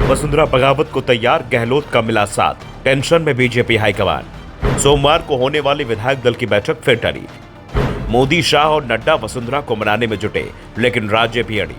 वसुंधरा बगावत को तैयार, गहलोत का मिला साथ, टेंशन में बीजेपी हाईकमान। सोमवार को होने वाली विधायक दल की बैठक फिर टली। मोदी, शाह और नड्डा वसुंधरा को मनाने में जुटे, लेकिन राज्य भी अड़ी।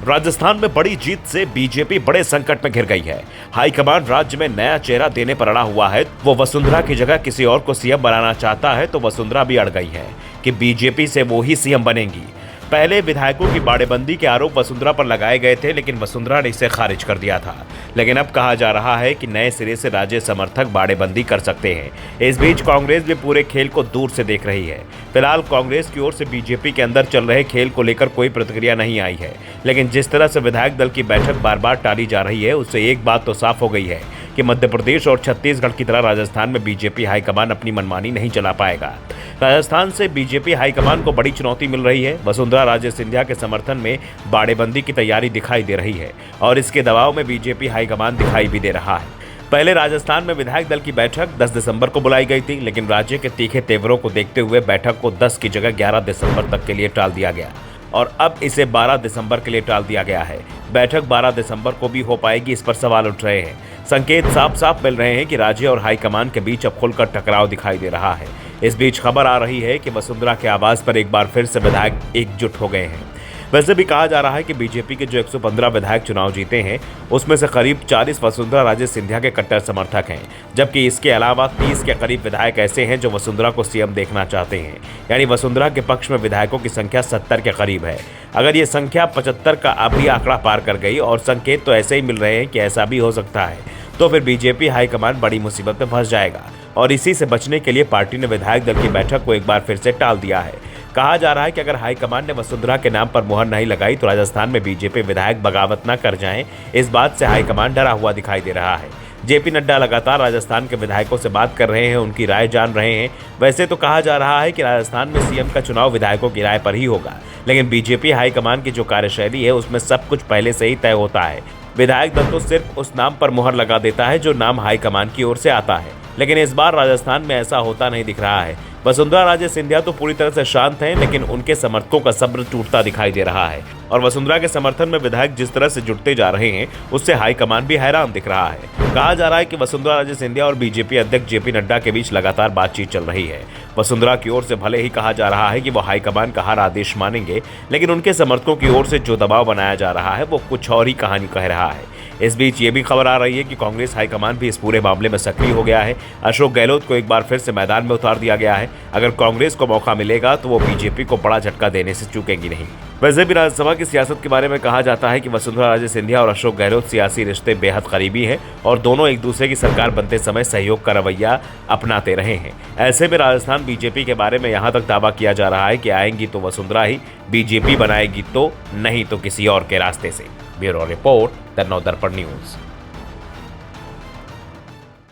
राजस्थान में बड़ी जीत से बीजेपी बड़े संकट में घिर गई है। हाईकमान राज्य में नया चेहरा देने पर अड़ा हुआ है। वो वसुंधरा की जगह किसी और को सीएम बनाना चाहता है, तो वसुंधरा भी अड़ गई है कि बीजेपी से वो ही सीएम बनेंगी। पहले विधायकों की बाड़ेबंदी के आरोप वसुंधरा पर लगाए गए थे, लेकिन वसुंधरा ने इसे खारिज कर दिया था। लेकिन अब कहा जा रहा है कि नए सिरे से राज्य समर्थक बाड़ेबंदी कर सकते हैं। इस बीच कांग्रेस भी पूरे खेल को दूर से देख रही है। फिलहाल कांग्रेस की ओर से बीजेपी के अंदर चल रहे खेल को लेकर कोई प्रतिक्रिया नहीं आई है, लेकिन जिस तरह से विधायक दल की बैठक बार बार टाली जा रही है, उससे एक बात तो साफ हो गई है कि मध्य प्रदेश और छत्तीसगढ़ की तरह राजस्थान में बीजेपी हाईकमान अपनी मनमानी नहीं चला पाएगा। राजस्थान से बीजेपी हाईकमान को बड़ी चुनौती मिल रही है। वसुंधरा राजे सिंधिया के समर्थन में बाड़ेबंदी की तैयारी दिखाई दे रही है और इसके दबाव में बीजेपी हाईकमान दिखाई भी दे रहा है। पहले राजस्थान में विधायक दल की बैठक 10 दिसंबर को बुलाई गई थी, लेकिन राज्य के तीखे तेवरों को देखते हुए बैठक को 10 की जगह 11 दिसंबर तक के लिए टाल दिया गया और अब इसे 12 दिसंबर के लिए टाल दिया गया है। बैठक 12 दिसंबर को भी हो पाएगी, इस पर सवाल उठ रहे हैं। संकेत साफ साफ मिल रहे हैं कि राज्य और हाईकमान के बीच अब खुलकर टकराव दिखाई दे रहा है। इस बीच खबर आ रही है कि वसुंधरा के आवाज पर एक बार फिर से विधायक एकजुट हो गए हैं। वैसे भी कहा जा रहा है कि बीजेपी के जो 115 विधायक चुनाव जीते हैं, उसमें से करीब 40 वसुंधरा राजे सिंधिया के कट्टर समर्थक हैं, जबकि इसके अलावा 30 के करीब विधायक ऐसे हैं जो वसुंधरा को सीएम देखना चाहते हैं। यानी वसुंधरा के पक्ष में विधायकों की संख्या 70 के करीब है। अगर ये संख्या 75 का अभी आंकड़ा पार कर गई, और संकेत तो ऐसे ही मिल रहे हैं कि ऐसा भी हो सकता है, तो फिर बीजेपी हाईकमान बड़ी मुसीबत में फंस जाएगा। और इसी से बचने के लिए पार्टी ने विधायक दल की बैठक को एक बार फिर से टाल दिया है। कहा जा रहा है कि अगर हाईकमान ने वसुंधरा के नाम पर मुहर नहीं लगाई तो राजस्थान में बीजेपी विधायक बगावत न कर जाएं। इस बात से हाईकमान डरा हुआ दिखाई दे रहा है। जेपी नड्डा लगातार राजस्थान के विधायकों से बात कर रहे हैं, उनकी राय जान रहे हैं। वैसे तो कहा जा रहा है कि राजस्थान में सीएम का चुनाव विधायकों की राय पर ही होगा, लेकिन बीजेपी हाईकमान की जो कार्यशैली है उसमें सब कुछ पहले से ही तय होता है। विधायक दल तो सिर्फ उस नाम पर मुहर लगा देता है जो नाम हाईकमान की ओर से आता है, लेकिन इस बार राजस्थान में ऐसा होता नहीं दिख रहा है। वसुंधरा राजे सिंधिया तो पूरी तरह से शांत हैं, लेकिन उनके समर्थकों का सब्र टूटता दिखाई दे रहा है और वसुंधरा के समर्थन में विधायक जिस तरह से जुटते जा रहे हैं, उससे हाईकमान भी हैरान दिख रहा है। कहा जा रहा है कि वसुंधरा राजे सिंधिया और बीजेपी अध्यक्ष जेपी नड्डा के बीच लगातार बातचीत चल रही है। वसुंधरा की ओर से भले ही कहा जा रहा है कि वो हाईकमान का हर आदेश मानेंगे, लेकिन उनके समर्थकों की ओर से जो दबाव बनाया जा रहा है वो कुछ और ही कहानी कह रहा है। इस बीच ये भी खबर आ रही है कि कांग्रेस हाईकमान भी इस पूरे मामले में सक्रिय हो गया है। अशोक गहलोत को एक बार फिर से मैदान में उतार दिया गया है। अगर कांग्रेस को मौका मिलेगा तो वो बीजेपी को बड़ा झटका देने से चूकेंगी नहीं। वैसे भी राज्यसभा की सियासत के बारे में कहा जाता है कि वसुंधरा राजे सिंधिया और अशोक गहलोत सियासी रिश्ते बेहद करीबी हैं और दोनों एक दूसरे की सरकार बनते समय सहयोग का रवैया अपनाते रहे हैं। ऐसे में राजस्थान बीजेपी के बारे में यहाँ तक दावा किया जा रहा है कि आएंगी तो वसुंधरा ही, बीजेपी बनाएगी तो नहीं तो किसी और के रास्ते से। Bureau report, the Navdarpan news.